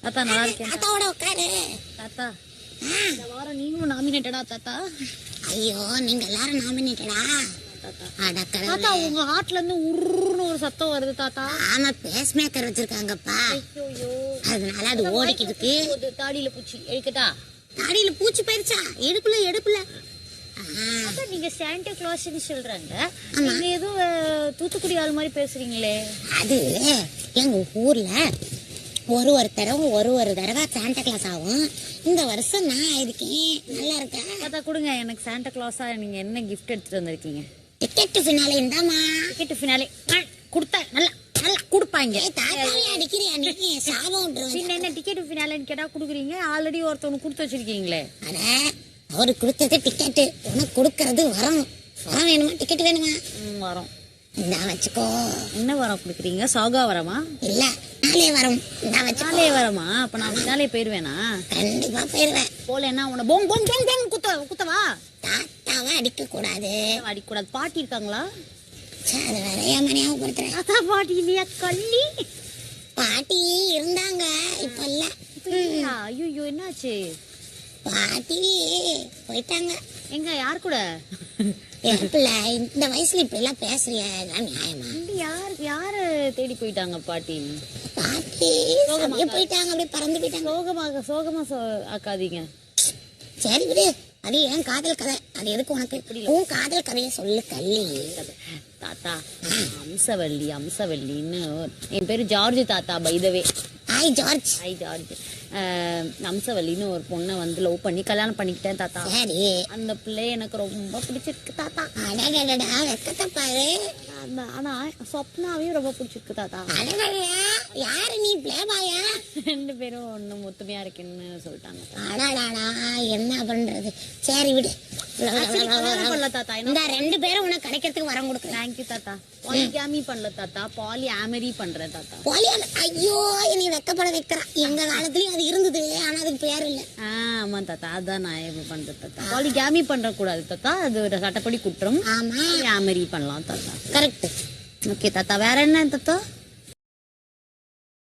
தாத்தா நல்லா இருக்கேன். தாத்தாவோட உட்காரு. தாத்தா இந்த வாரம் நீங்களும் நாமினேட்டடா தாத்தா? ஐயோ நீங்க எல்லாரும் நாமினேட்டடா? தாத்தா உங்க ஹார்ட்ல இருந்து உருன்னு ஒரு சத்தம் வருது தாத்தா. ஆமா பேஸ் மேக்கர் வச்சிருக்காங்கப்பா, அதனால அது ஓடிக்கிட்டு இருக்கு. தாடியில பூச்சி எடுக்கட்டா? தாடியில பூச்சி போயிருச்சா? எடுப்புல நீங்க சாண்டா கிளாஸ்னு சொல்றாங்க, நீங்க ஏதோ தூத்துக்குடி ஆள் மாதிரி பேசுறீங்களே. அது எங்க ஊர்ல ஒரு தடவை சாண்டா கிளாஸ் ஆகும். இந்த வருஷம் நான் இருக்கேன். நல்லா இருக்கா? தாத்தா கொடுங்க எனக்கு சாண்டா கிளாஸா நீங்க என்ன கிஃப்ட் எடுத்துட்டு வந்திருக்கீங்க? டிக்கெட் ஃபினாலே இந்தாமா. டிக்கெட் ஃபினாலே கொடுத்தா நல்லா நல்லா கொடுப்பாங்க. தாத்தாவே அடிக்கிறியா நீ? சாபம் பின்ன என்ன டிக்கெட் ஃபினாலேன்னு கேட்டா கொடுக்குறீங்க? ஆல்ரெடி ஒருத்தவங்க கொடுத்து வச்சிருக்கீங்களே. அட அவரு கொடுத்தது டிக்கெட்டு, உனக்கு கொடுக்கறது வரம். வரம் வேணுமா? டிக்கெட் வேணுமா? வரம் நான் வச்சுக்கோ. என்ன வரம் கொடுக்குறீங்க? சாகா வரமா? இல்ல நாளே வரம். நான் வச்சுக்கோ. நாளே வரமா? அப்ப நான் நாளே போயிருவேனா? கண்டிப்பா போயிருவேன். போல என்ன உன போங் போங் போங் போங் குத்தவா? தாத்தாவை அடிக்க கூடாது. அடிக்க கூடாது. பாட்டி இருக்காங்களா? அது வேற ஏன் ஞாபகப்படுத்துறேன். தாத்தா பாட்டி இல்லையா? கள்ளி பாட்டி இருந்தாங்க, இப்ப இல்ல. ஐயோ என்னாச்சு? பாட்டி போயிட்டாங்க. எங்க யார் கூட? இந்த வயசுல இப்படி எல்லாம் பேசுறியா? நியாயமா? யாரு தேடி போயிட்டாங்க பாட்டி? பாட்டி போயிட்டாங்க, அப்படியே பறந்து போயிட்டாங்க. சோகமா ஆக்காதீங்க. சரி விடு, அது ஏன் காதல் கதை, அது எதுக்கு உனக்கு? உன் காதல் கதையை சொல்லு கள்ளி. தாத்தா அம்சவல்லின்னு என் பேரு ஜார்ஜ் தாத்தா. பைதவே ஹாய் ஜார்ஜ். அம்சவல்லின்னு ஒரு பொண்ணை வந்து லவ் பண்ணி கல்யாணம் பண்ணிக்கிட்டேன் தாத்தா. சரி, அந்த பிள்ளை எனக்கு ரொம்ப பிடிச்சிருக்கு தாத்தா. வெக்கத்தை பாரு. ஆனா சொப்னாவையும் ரொம்ப பிடிச்சிருக்கு தாத்தா. யாரு நீ? பிளேபாயா? 2 பேரும் ஒண்ணு ஒத்துமையா இருக்குன்னு சொல்லிட்டாங்க. என்ன பண்றது? சரி விடு. தாத்தா இந்த 2 பேரும் உனக்கு கிடைக்கிறதுக்கு வரம் கொடுக்குறேன். தேங்க்யூ தாத்தா. பாலிகாமி பண்ணல தாத்தா, பாலி ஆமரி பண்றேன் தாத்தா. ஐயோ நீ வெக்கப்பட வைக்கிறான். எங்க காலத்துலயும் அது இருந்தது, ஆனா அதுக்கு பேர் இல்ல. ஆமா தாத்தா, அதான் நான் இப்ப பண்றேன் தாத்தா. பாலிகாமி பண்ற கூடாது தாத்தா, அது ஒரு சட்டப்படி குற்றம். ஆமா, ஆமரி பண்ணலாம் தாத்தா. கரெக்ட். ஓகே தாத்தா. வேற என்ன தாத்தா?